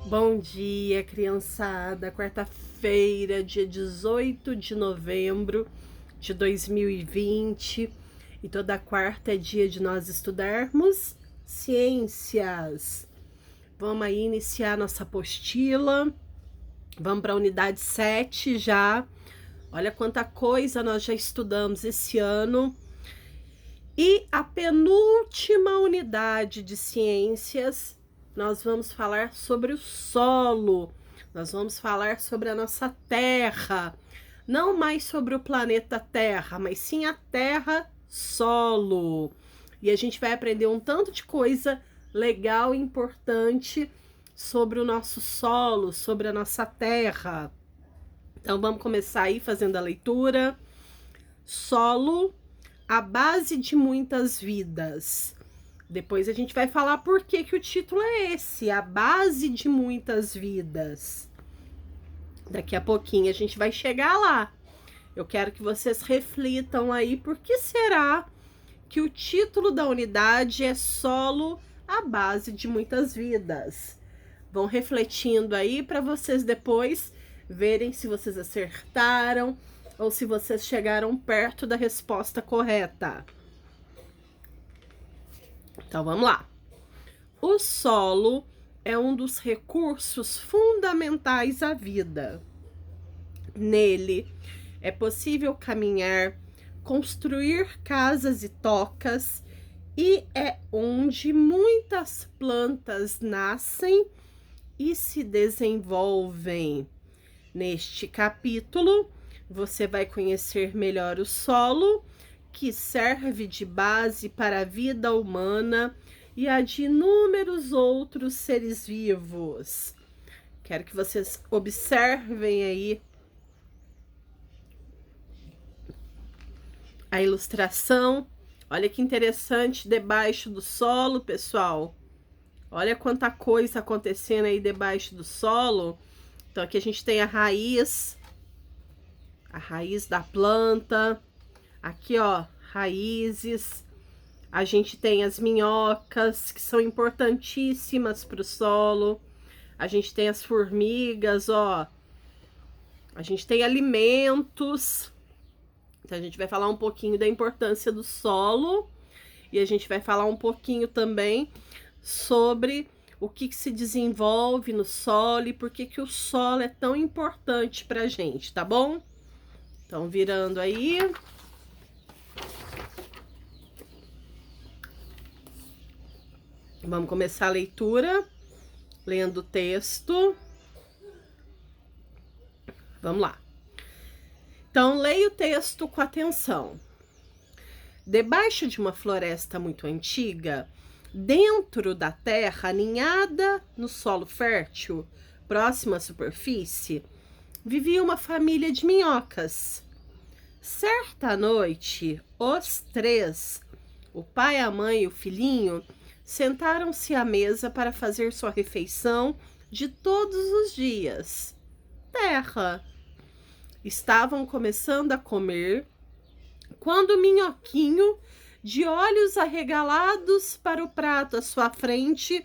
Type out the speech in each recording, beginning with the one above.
Bom dia, criançada. Quarta-feira, dia 18 de novembro de 2020. E toda quarta é dia de nós estudarmos ciências. Vamos aí iniciar nossa apostila. Vamos para a unidade 7 já. Olha quanta coisa nós já estudamos esse ano. E a penúltima unidade de ciências, nós vamos falar sobre o solo, nós vamos falar sobre a nossa Terra, não mais sobre o planeta Terra, mas sim a Terra solo. E a gente vai aprender um tanto de coisa legal e importante sobre o nosso solo, sobre a nossa Terra. Então vamos começar aí fazendo a leitura. Solo, a base de muitas vidas. Depois a gente vai falar por que o título é esse, a base de muitas vidas. Daqui a pouquinho a gente vai chegar lá. Eu quero que vocês reflitam aí por que será que o título da unidade é Solo, a base de muitas vidas. Vão refletindo aí para vocês depois verem se vocês acertaram ou se vocês chegaram perto da resposta correta. Então vamos lá. O solo é um dos recursos fundamentais à vida. Nele é possível caminhar, construir casas e tocas, e é onde muitas plantas nascem e se desenvolvem. Neste capítulo, você vai conhecer melhor o solo, que serve de base para a vida humana e a de inúmeros outros seres vivos. Quero que vocês observem aí a ilustração. Olha que interessante debaixo do solo, pessoal. Olha quanta coisa acontecendo aí debaixo do solo. Então aqui a gente tem a raiz da planta. Aqui, ó, raízes. A gente tem as minhocas, que são importantíssimas para o solo. A gente tem as formigas, ó. A gente tem alimentos. Então, a gente vai falar um pouquinho da importância do solo. E a gente vai falar um pouquinho também sobre o que se desenvolve no solo e por que o solo é tão importante pra gente, tá bom? Então, virando aí. Vamos começar a leitura, lendo o texto. Vamos lá. Então, leia o texto com atenção. Debaixo de uma floresta muito antiga, dentro da terra, aninhada no solo fértil, próximo à superfície, vivia uma família de minhocas. Certa noite, os três, o pai, a mãe e o filhinho, sentaram-se à mesa para fazer sua refeição de todos os dias. Terra. Estavam começando a comer quando o minhoquinho, de olhos arregalados para o prato à sua frente,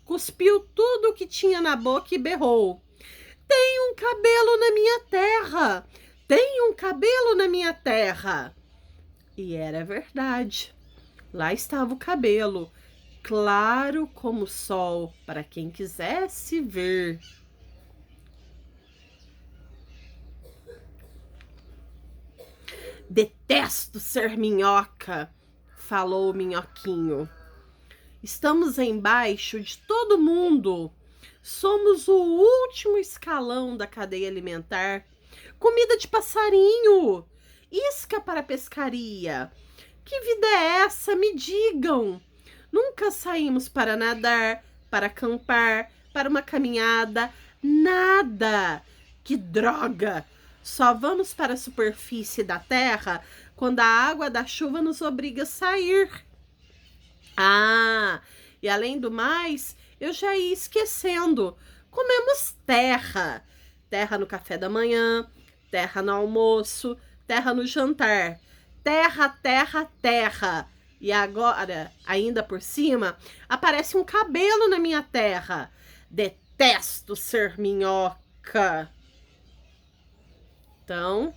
cuspiu tudo o que tinha na boca e berrou: "Tem um cabelo na minha terra! Tem um cabelo na minha terra!" E era verdade. Lá estava o cabelo, claro como o sol, para quem quisesse ver. "Detesto ser minhoca", falou o minhoquinho. "Estamos embaixo de todo mundo. Somos o último escalão da cadeia alimentar. Comida de passarinho, isca para a pescaria. Que vida é essa? Me digam. Nunca saímos para nadar, para acampar, para uma caminhada, nada. Que droga! Só vamos para a superfície da terra quando a água da chuva nos obriga a sair. Ah, e além do mais, eu já ia esquecendo. Comemos terra. Terra no café da manhã, terra no almoço, terra no jantar. Terra, terra, terra. E agora, ainda por cima, aparece um cabelo na minha terra. Detesto ser minhoca. Então,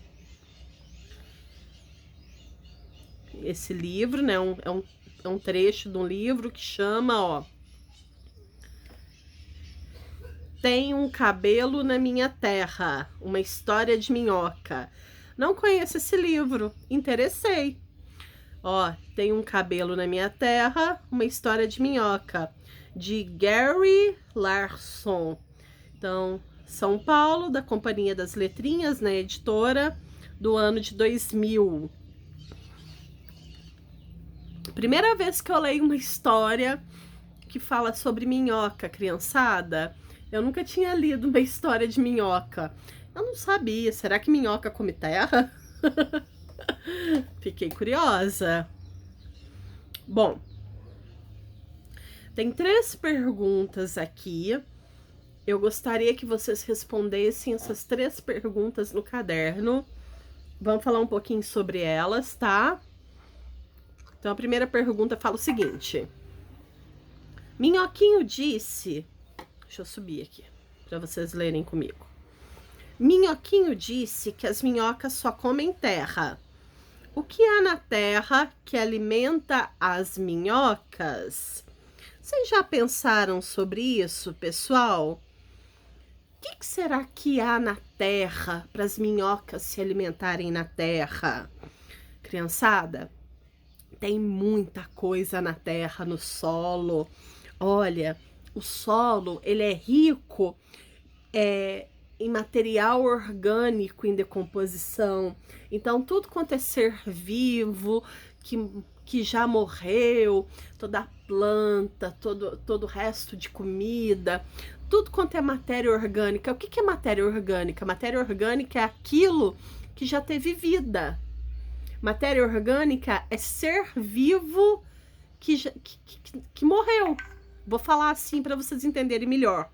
esse livro, né, é um trecho de um livro que chama, ó, Tem um cabelo na minha terra, uma história de minhoca. Não conheço esse livro, interessei. Ó, Tem um cabelo na minha terra, uma história de minhoca, de Gary Larson. Então, São Paulo, da Companhia das Letrinhas, né, editora, do ano de 2000. Primeira vez que eu leio uma história que fala sobre minhoca, criançada. Eu nunca tinha lido uma história de minhoca. Eu não sabia. Será que minhoca come terra? Fiquei curiosa. Bom, tem 3 perguntas aqui. Eu gostaria que vocês respondessem essas 3 perguntas no caderno. Vamos falar um pouquinho sobre elas, tá? Então, a primeira pergunta fala o seguinte. Minhoquinho disse... Deixa eu subir aqui, para vocês lerem comigo. Minhoquinho disse que as minhocas só comem terra. O que há na terra que alimenta as minhocas? Vocês já pensaram sobre isso, pessoal? O que será que há na terra para as minhocas se alimentarem na terra? Criançada, tem muita coisa na terra, no solo. Olha, o solo, ele é rico em material orgânico em decomposição. Então, tudo quanto é ser vivo, que já morreu, toda a planta, todo o resto de comida, tudo quanto é matéria orgânica. O que é matéria orgânica? Matéria orgânica é aquilo que já teve vida. Matéria orgânica é ser vivo que morreu. Vou falar assim para vocês entenderem melhor.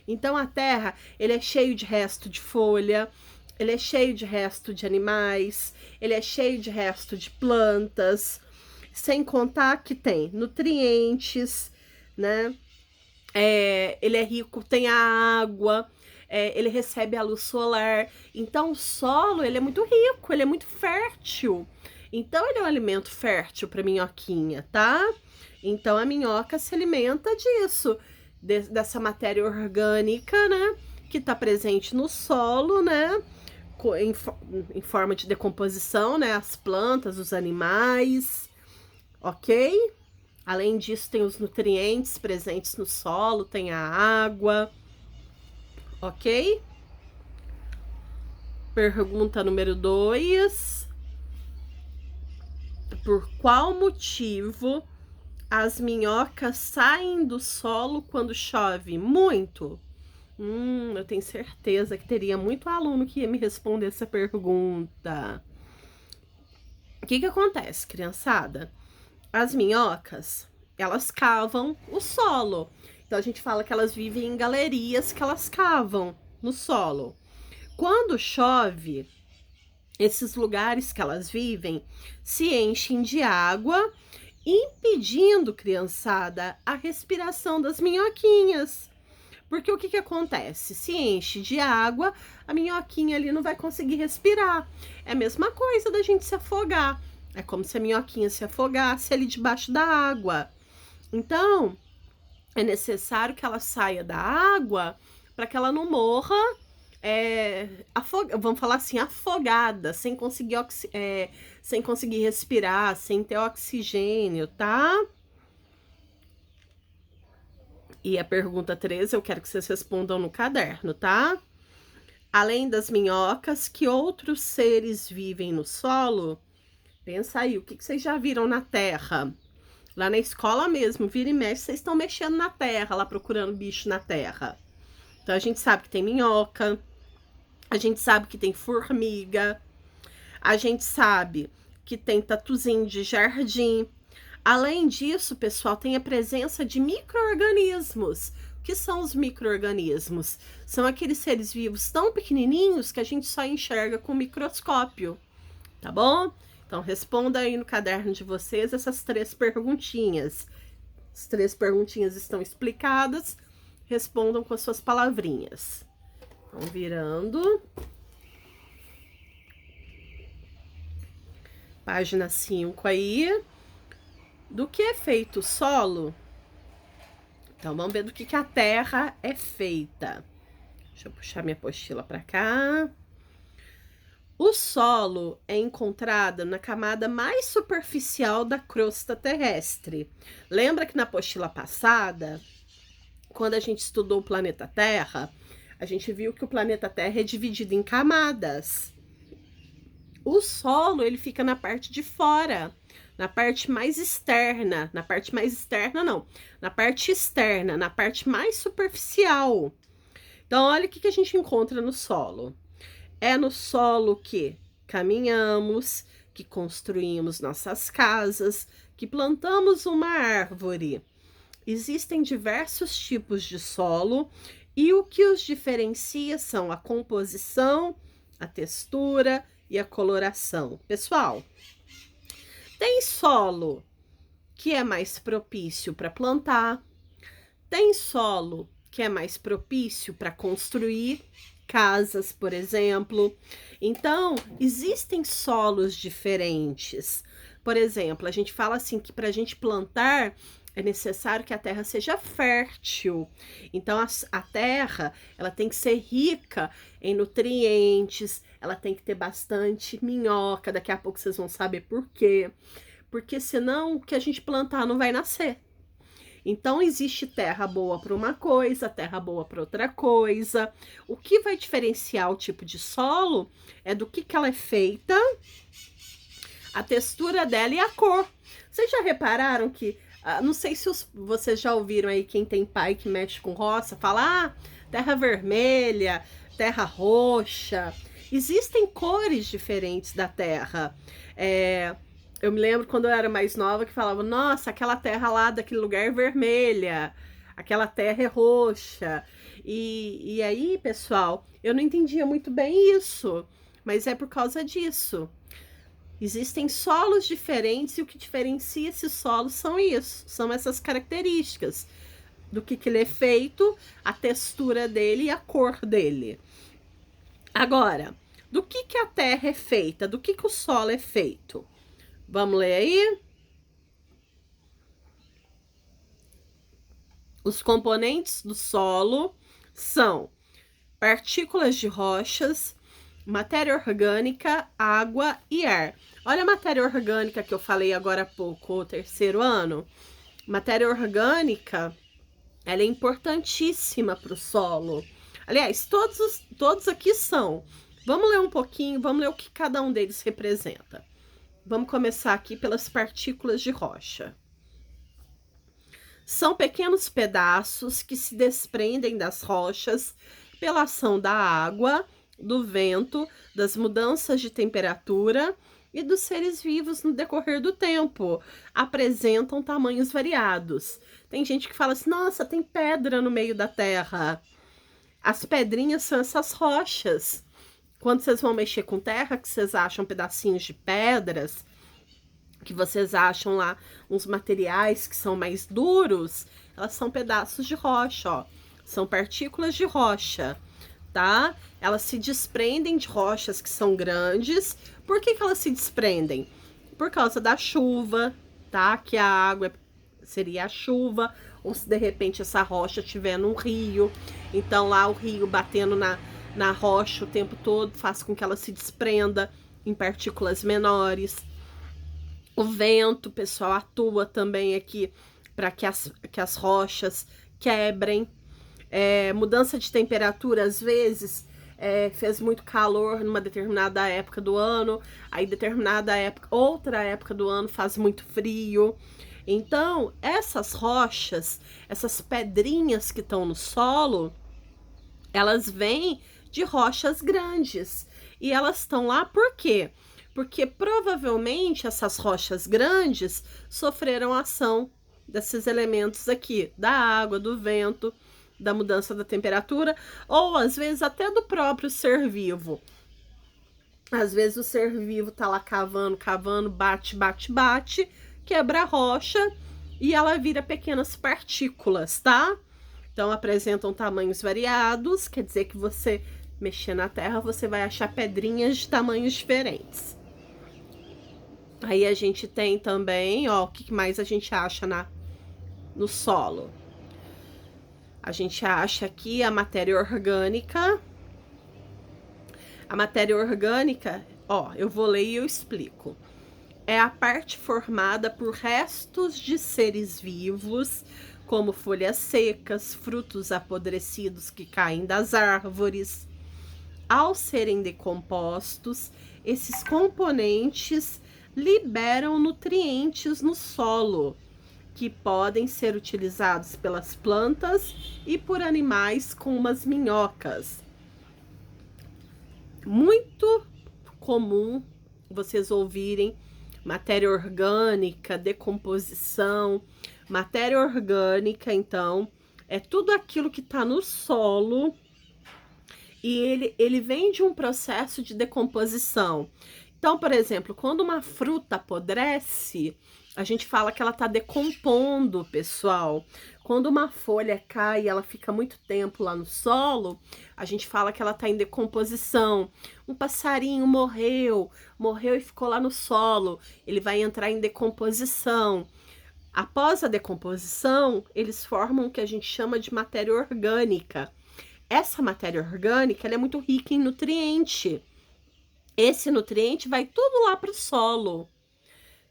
Então, a terra, ele é cheio de resto de folha, ele é cheio de resto de animais, ele é cheio de resto de plantas, sem contar que tem nutrientes, né? Ele é rico, tem a água, ele recebe a luz solar. Então, o solo, ele é muito rico, ele é muito fértil. Então, ele é um alimento fértil para minhoquinha, tá? Então, a minhoca se alimenta disso, dessa matéria orgânica, né? Que está presente no solo, né? Em forma de decomposição, né? As plantas, os animais, ok? Além disso, tem os nutrientes presentes no solo, tem a água, ok? Pergunta número 2. Por qual motivo as minhocas saem do solo quando chove? Muito? Eu tenho certeza que teria muito aluno que ia me responder essa pergunta. O que acontece, criançada? As minhocas, elas cavam o solo. Então, a gente fala que elas vivem em galerias que elas cavam no solo. Quando chove, esses lugares que elas vivem se enchem de água, impedindo, criançada, a respiração das minhoquinhas. Porque o que acontece? Se enche de água, a minhoquinha ali não vai conseguir respirar. É a mesma coisa da gente se afogar. É como se a minhoquinha se afogasse ali debaixo da água. Então, é necessário que ela saia da água para que ela não morra, vamos falar assim, afogada, sem conseguir respirar, sem ter oxigênio, tá? E a pergunta 3, eu quero que vocês respondam no caderno, tá? Além das minhocas, que outros seres vivem no solo? Pensa aí, o que vocês já viram na terra? Lá na escola mesmo, vira e mexe, vocês estão mexendo na terra, lá procurando bicho na terra. Então, a gente sabe que tem minhoca, a gente sabe que tem formiga, a gente sabe que tem tatuzinho de jardim. Além disso, pessoal, tem a presença de micro-organismos. O que são os micro-organismos? São aqueles seres vivos tão pequenininhos que a gente só enxerga com microscópio, tá bom? Então, responda aí no caderno de vocês essas 3 perguntinhas. As 3 perguntinhas estão explicadas. respondam com as suas palavrinhas. Então, virando. Página 5 aí. Do que é feito o solo? Então, vamos ver do que a terra é feita. Deixa eu puxar minha apostila para cá. O solo é encontrado na camada mais superficial da crosta terrestre. Lembra que na apostila passada, quando a gente estudou o planeta Terra, a gente viu que o planeta Terra é dividido em camadas. O solo, ele fica na parte de fora, na parte mais externa. Na parte mais externa, não. Na parte externa, na parte mais superficial. Então, olha o que a gente encontra no solo. É no solo que caminhamos, que construímos nossas casas, que plantamos uma árvore. Existem diversos tipos de solo e o que os diferencia são a composição, a textura e a coloração. Pessoal, tem solo que é mais propício para plantar, tem solo que é mais propício para construir casas, por exemplo. Então, existem solos diferentes. Por exemplo, a gente fala assim que para a gente plantar é necessário que a terra seja fértil. Então, a terra, ela tem que ser rica em nutrientes, ela tem que ter bastante minhoca. Daqui a pouco vocês vão saber por quê. Porque senão o que a gente plantar não vai nascer. Então, existe terra boa para uma coisa, terra boa para outra coisa. O que vai diferenciar o tipo de solo é do que ela é feita, a textura dela e a cor. Vocês já repararam que, não sei se vocês já ouviram aí quem tem pai que mexe com roça, falar terra vermelha, terra roxa. Existem cores diferentes da terra. Eu me lembro quando eu era mais nova que falava, nossa, aquela terra lá daquele lugar é vermelha, aquela terra é roxa. E aí, pessoal, eu não entendia muito bem isso, mas é por causa disso. Existem solos diferentes e o que diferencia esses solos são isso, são essas características do que ele é feito, a textura dele e a cor dele. Agora, do que a terra é feita, do que o solo é feito? Vamos ler aí? Os componentes do solo são partículas de rochas, matéria orgânica, água e ar. Olha a matéria orgânica que eu falei agora há pouco, o terceiro ano. Matéria orgânica, ela é importantíssima para o solo. Aliás, todos aqui são. Vamos ler um pouquinho, vamos ler o que cada um deles representa. Vamos começar aqui pelas partículas de rocha. São pequenos pedaços que se desprendem das rochas pela ação da água, do vento, das mudanças de temperatura e dos seres vivos no decorrer do tempo. Apresentam tamanhos variados. Tem gente que fala assim, nossa, tem pedra no meio da terra. As pedrinhas são essas rochas. Quando vocês vão mexer com terra, que vocês acham pedacinhos de pedras, que vocês acham lá uns materiais que são mais duros, elas são pedaços de rocha, ó. São partículas de rocha, tá? Elas se desprendem de rochas que são grandes. Por que elas se desprendem? Por causa da chuva, tá? Que a água seria a chuva, ou se de repente essa rocha estiver num rio, então lá o rio batendo na rocha o tempo todo faz com que ela se desprenda em partículas menores. O vento, pessoal, atua também aqui para que as rochas quebrem. Mudança de temperatura, às vezes, fez muito calor numa determinada época do ano, aí outra época do ano faz muito frio. Então, essas rochas, essas pedrinhas que estão no solo, elas vêm de rochas grandes. E elas estão lá por quê? Porque provavelmente essas rochas grandes sofreram a ação desses elementos aqui, da água, do vento, da mudança da temperatura, ou às vezes até do próprio ser vivo. Às vezes o ser vivo tá lá cavando, bate, quebra a rocha e ela vira pequenas partículas, tá? Então, apresentam tamanhos variados, quer dizer que você mexer na terra, você vai achar pedrinhas de tamanhos diferentes. Aí a gente tem também, ó, o que mais a gente acha no solo? A gente acha aqui a matéria orgânica. A matéria orgânica, ó, eu vou ler e eu explico. É a parte formada por restos de seres vivos, como folhas secas, frutos apodrecidos que caem das árvores. Ao serem decompostos, esses componentes liberam nutrientes no solo, que podem ser utilizados pelas plantas e por animais como as minhocas. Muito comum vocês ouvirem matéria orgânica, decomposição. Matéria orgânica, então, é tudo aquilo que está no solo e ele vem de um processo de decomposição. Então, por exemplo, quando uma fruta apodrece, a gente fala que ela está decompondo, pessoal. Quando uma folha cai e ela fica muito tempo lá no solo, a gente fala que ela está em decomposição. Um passarinho morreu e ficou lá no solo, ele vai entrar em decomposição. Após a decomposição, eles formam o que a gente chama de matéria orgânica. Essa matéria orgânica, ela é muito rica em nutriente. Esse nutriente vai tudo lá para o solo,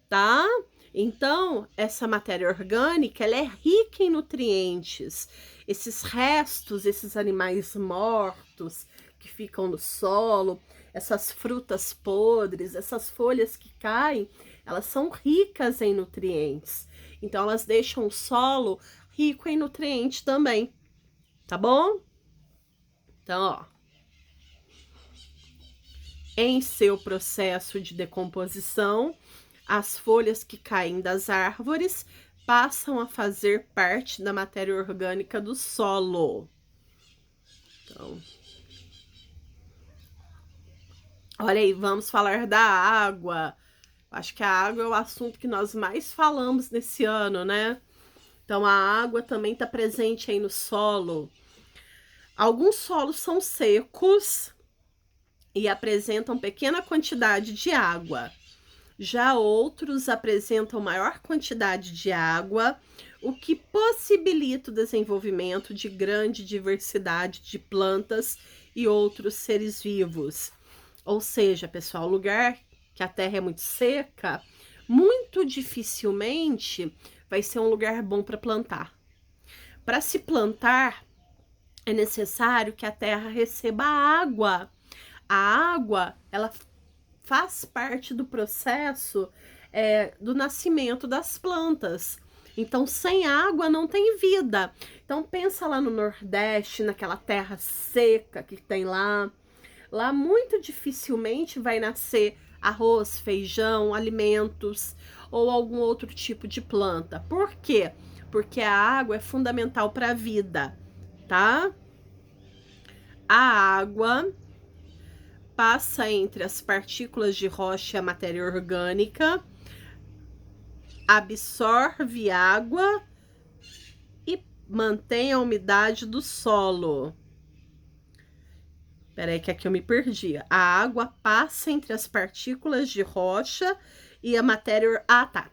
tá? Então, essa matéria orgânica, ela é rica em nutrientes. Esses restos, esses animais mortos que ficam no solo, essas frutas podres, essas folhas que caem, elas são ricas em nutrientes. Então, elas deixam o solo rico em nutrientes também, tá bom? Então, ó, em seu processo de decomposição, as folhas que caem das árvores passam a fazer parte da matéria orgânica do solo. Então, olha aí, vamos falar da água. Acho que a água é o assunto que nós mais falamos nesse ano, né? Então, a água também está presente aí no solo. Alguns solos são secos e apresentam pequena quantidade de água. Já outros apresentam maior quantidade de água, o que possibilita o desenvolvimento de grande diversidade de plantas e outros seres vivos. Ou seja, pessoal, lugar que a terra é muito seca, muito dificilmente vai ser um lugar bom para plantar. Para se plantar, é necessário que a terra receba água. A água, ela faz parte do processo do nascimento das plantas. Então, sem água não tem vida. Então, pensa lá no Nordeste, naquela terra seca que tem lá. Lá muito dificilmente vai nascer arroz, feijão, alimentos ou algum outro tipo de planta. Por quê? Porque a água é fundamental para a vida, tá? A água passa entre as partículas de rocha e a matéria orgânica, absorve água e mantém a umidade do solo. Peraí que aqui eu me perdi. A água passa entre as partículas de rocha e a matéria... Ah, tá.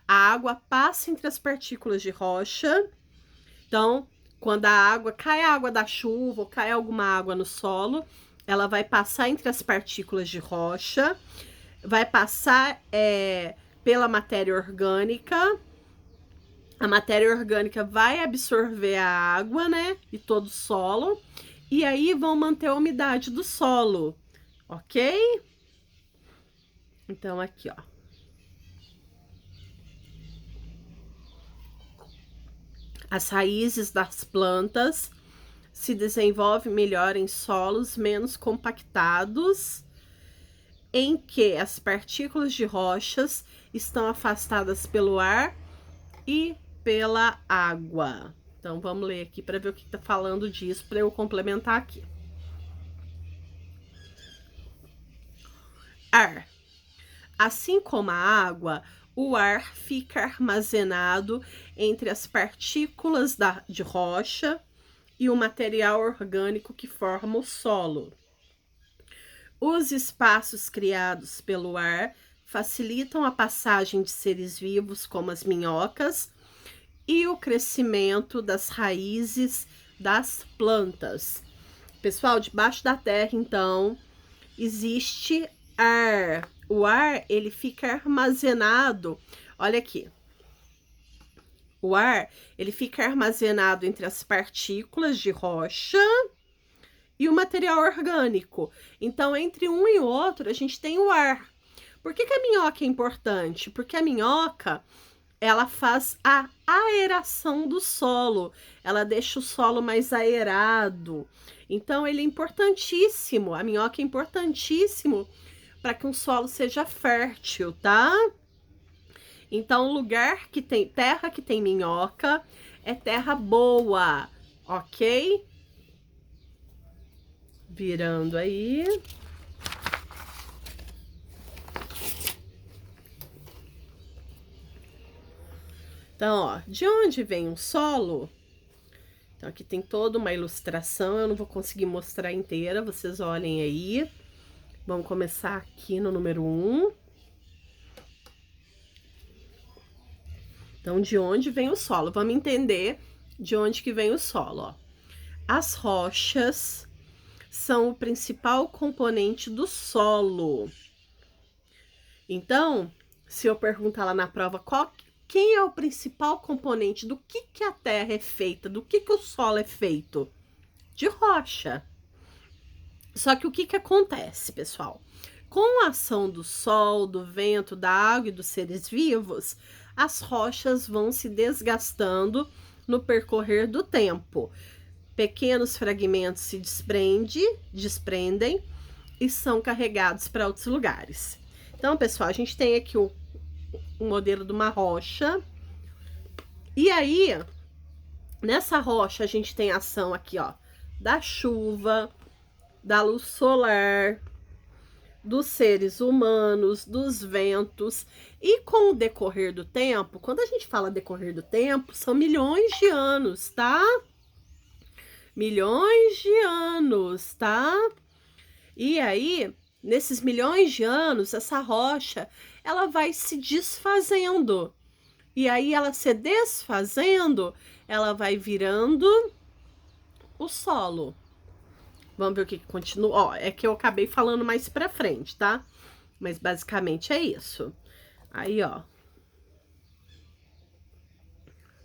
A água passa entre as partículas de rocha. Então, quando cai a água da chuva ou cai alguma água no solo, ela vai passar entre as partículas de rocha, vai passar pela matéria orgânica. A matéria orgânica vai absorver a água, né? E todo o solo. E aí vão manter a umidade do solo, ok? Então, aqui, ó. As raízes das plantas se desenvolvem melhor em solos menos compactados, em que as partículas de rochas estão afastadas pelo ar e pela água. Então, vamos ler aqui para ver o que está falando disso, para eu complementar aqui. Ar. Assim como a água, o ar fica armazenado entre as partículas de rocha e o material orgânico que forma o solo. Os espaços criados pelo ar facilitam a passagem de seres vivos, como as minhocas, e o crescimento das raízes das plantas. Pessoal, debaixo da terra, então, existe ar. O ar, ele fica armazenado. Olha aqui. O ar, ele fica armazenado entre as partículas de rocha e o material orgânico. Então, entre um e o outro, a gente tem o ar. Por que a minhoca é importante? Porque a minhoca, ela faz a aeração do solo. Ela deixa o solo mais aerado. Então, ele é importantíssimo. A minhoca é importantíssimo para que um solo seja fértil, tá? Então, lugar que tem terra que tem minhoca é terra boa, ok? Virando aí. Então, ó, de onde vem o solo? Então, aqui tem toda uma ilustração, eu não vou conseguir mostrar inteira, vocês olhem aí. Vamos começar aqui no número 1. Então, de onde vem o solo? Vamos entender de onde que vem o solo, ó. As rochas são o principal componente do solo. Então, se eu perguntar lá na prova quem é o principal componente, do que a terra é feita, do que o solo é feito? De rocha. Só que o que acontece, pessoal? Com a ação do sol, do vento, da água e dos seres vivos, as rochas vão se desgastando no percorrer do tempo. Pequenos fragmentos se desprendem e são carregados para outros lugares. Então, pessoal, a gente tem aqui um modelo de uma rocha. E aí, nessa rocha, a gente tem a ação aqui, ó, da chuva, da luz solar, dos seres humanos, dos ventos. E com o decorrer do tempo, quando a gente fala decorrer do tempo, são milhões de anos, tá? Milhões de anos, tá? E aí, nesses milhões de anos, essa rocha, ela vai se desfazendo. E aí, ela se desfazendo, ela vai virando o solo. Vamos ver o que continua. Ó, é que eu acabei falando mais pra frente, tá? Mas basicamente é isso. Aí, ó.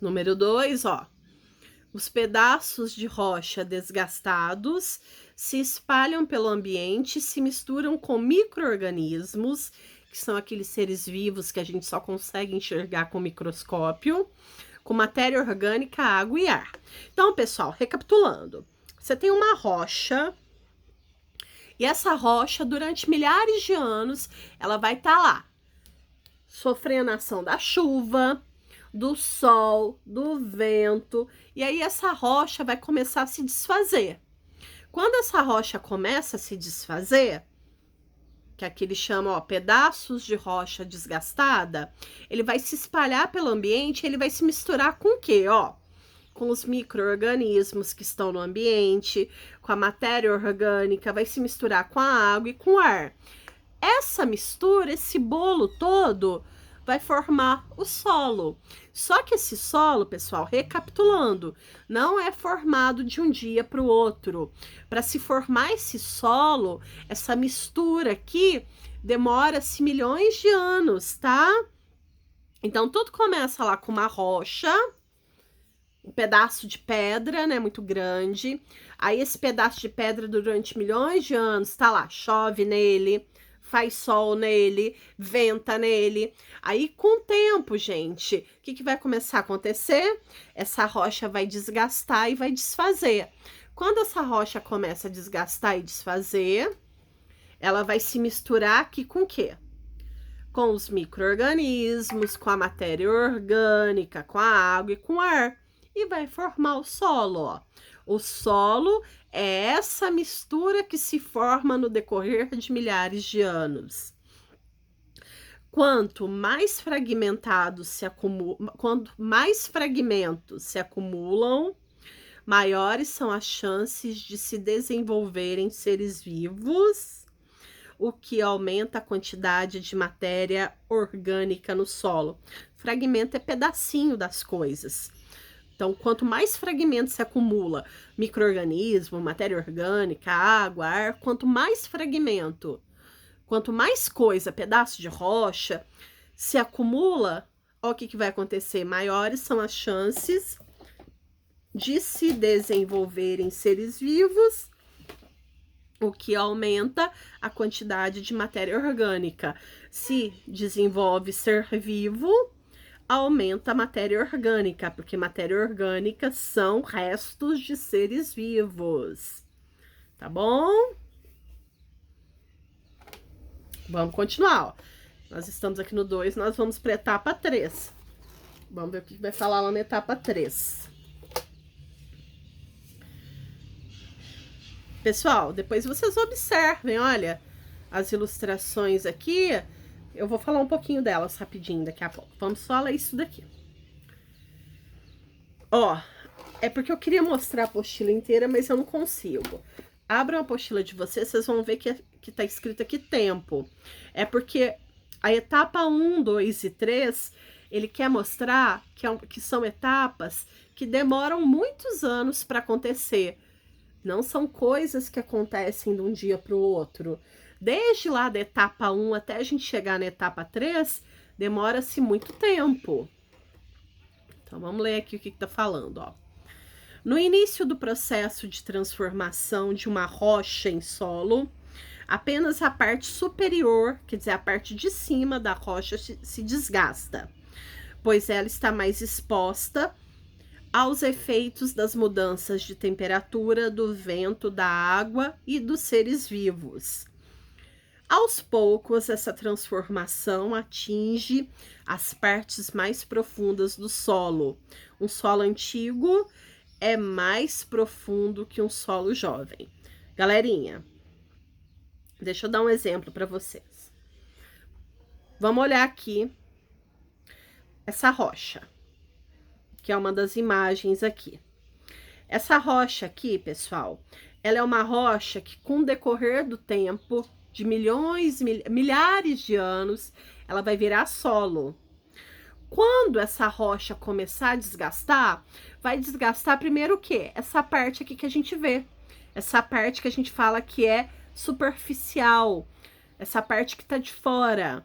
Número 2, ó. Os pedaços de rocha desgastados se espalham pelo ambiente, se misturam com micro-organismos, que são aqueles seres vivos que a gente só consegue enxergar com microscópio, com matéria orgânica, água e ar. Então, pessoal, recapitulando. Você tem uma rocha, e essa rocha, durante milhares de anos, ela vai estar lá, sofrendo a ação da chuva, do sol, do vento, e aí essa rocha vai começar a se desfazer. Quando essa rocha começa a se desfazer, que aqui eles chamam, ó, pedaços de rocha desgastada, ele vai se espalhar pelo ambiente, ele vai se misturar com o quê, ó? Com os micro-organismos que estão no ambiente, com a matéria orgânica, vai se misturar com a água e com o ar. Essa mistura, esse bolo todo, vai formar o solo. Só que esse solo, pessoal, recapitulando, não é formado de um dia para o outro. Para se formar esse solo, essa mistura aqui, demora-se milhões de anos, tá? Então, tudo começa lá com uma rocha, um pedaço de pedra, né, muito grande. Aí, esse pedaço de pedra, durante milhões de anos, tá lá, chove nele, faz sol nele, venta nele. Aí, com o tempo, gente, o que vai começar a acontecer? Essa rocha vai desgastar e vai desfazer. Quando essa rocha começa a desgastar e desfazer, ela vai se misturar aqui com o quê? Com os micro-organismos, com a matéria orgânica, com a água e com o ar. E vai formar o solo, ó. O solo é essa mistura que se forma no decorrer de milhares de anos. Quanto mais fragmentados se acumulam, quanto mais fragmentos se acumulam, maiores são as chances de se desenvolverem seres vivos, o que aumenta a quantidade de matéria orgânica no solo. Fragmento é pedacinho das coisas. Então, quanto mais fragmentos se acumula, micro-organismo, matéria orgânica, água, ar, quanto mais fragmento, quanto mais coisa, pedaço de rocha, se acumula, olha o que vai acontecer. Maiores são as chances de se desenvolverem seres vivos, o que aumenta a quantidade de matéria orgânica. Se desenvolve ser vivo, aumenta a matéria orgânica, porque matéria orgânica são restos de seres vivos. Tá bom? Vamos continuar, ó. Nós estamos aqui no 2, nós vamos para a etapa 3. Vamos ver o que vai falar lá na etapa 3. Pessoal, depois vocês observem, olha, as ilustrações aqui. Eu vou falar um pouquinho delas rapidinho daqui a pouco. Vamos só ler isso daqui. Ó, é porque eu queria mostrar a apostila inteira, mas eu não consigo. Abram a apostila de vocês, vocês vão ver que tá escrito aqui tempo. É porque a etapa 1, 2 e 3, ele quer mostrar que são etapas que demoram muitos anos para acontecer. Não são coisas que acontecem de um dia para o outro. Desde lá da etapa 1 até a gente chegar na etapa 3, demora-se muito tempo. Então, vamos ler aqui o que está falando, ó. No início do processo de transformação de uma rocha em solo, apenas a parte superior, quer dizer, a parte de cima da rocha se desgasta, pois ela está mais exposta aos efeitos das mudanças de temperatura, do vento, da água e dos seres vivos. Aos poucos, essa transformação atinge as partes mais profundas do solo. Um solo antigo é mais profundo que um solo jovem. Galerinha, deixa eu dar um exemplo para vocês. Vamos olhar aqui essa rocha, que é uma das imagens aqui. Essa rocha aqui, pessoal, ela é uma rocha que, com o decorrer do tempo, de milhares de anos, ela vai virar solo. Quando essa rocha começar a desgastar, vai desgastar primeiro o quê? Essa parte aqui que a gente vê. Essa parte que a gente fala que é superficial. Essa parte que tá de fora.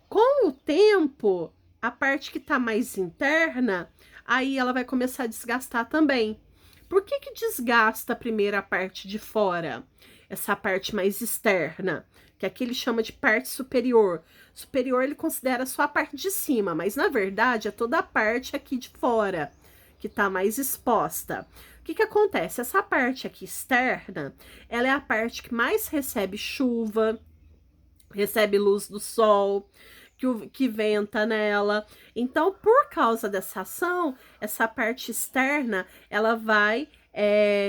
Com o tempo, a parte que tá mais interna, aí ela vai começar a desgastar também. Por que desgasta primeiro a parte de fora? Essa parte mais externa, que aqui ele chama de parte superior. Superior ele considera só a parte de cima, mas na verdade é toda a parte aqui de fora, que tá mais exposta. O que acontece? Essa parte aqui externa, ela é a parte que mais recebe chuva, recebe luz do sol, que venta nela. Então, por causa dessa ação, essa parte externa, ela vai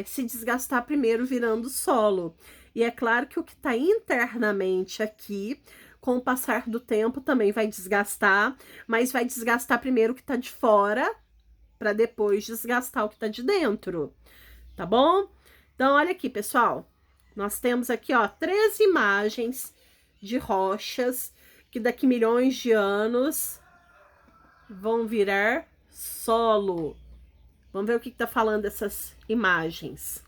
se desgastar primeiro virando solo. E é claro que o que está internamente aqui, com o passar do tempo, também vai desgastar, mas vai desgastar primeiro o que está de fora, para depois desgastar o que está de dentro, tá bom? Então, olha aqui, pessoal, nós temos aqui, ó, 3 imagens de rochas que daqui milhões de anos vão virar solo. Vamos ver o que está falando essas imagens.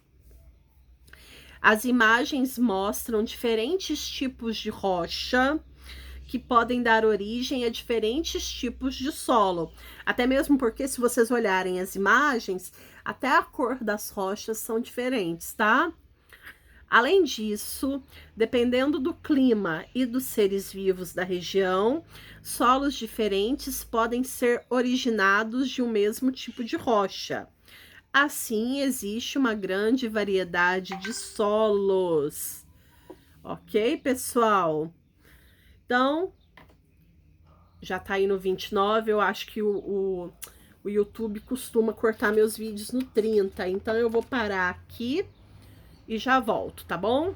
As imagens mostram diferentes tipos de rocha que podem dar origem a diferentes tipos de solo. Até mesmo porque, se vocês olharem as imagens, até a cor das rochas são diferentes, tá? Além disso, dependendo do clima e dos seres vivos da região, solos diferentes podem ser originados de um mesmo tipo de rocha. Assim, existe uma grande variedade de solos. Ok, pessoal? Então, já tá aí no 29, eu acho que o YouTube costuma cortar meus vídeos no 30, então eu vou parar aqui e já volto, tá bom?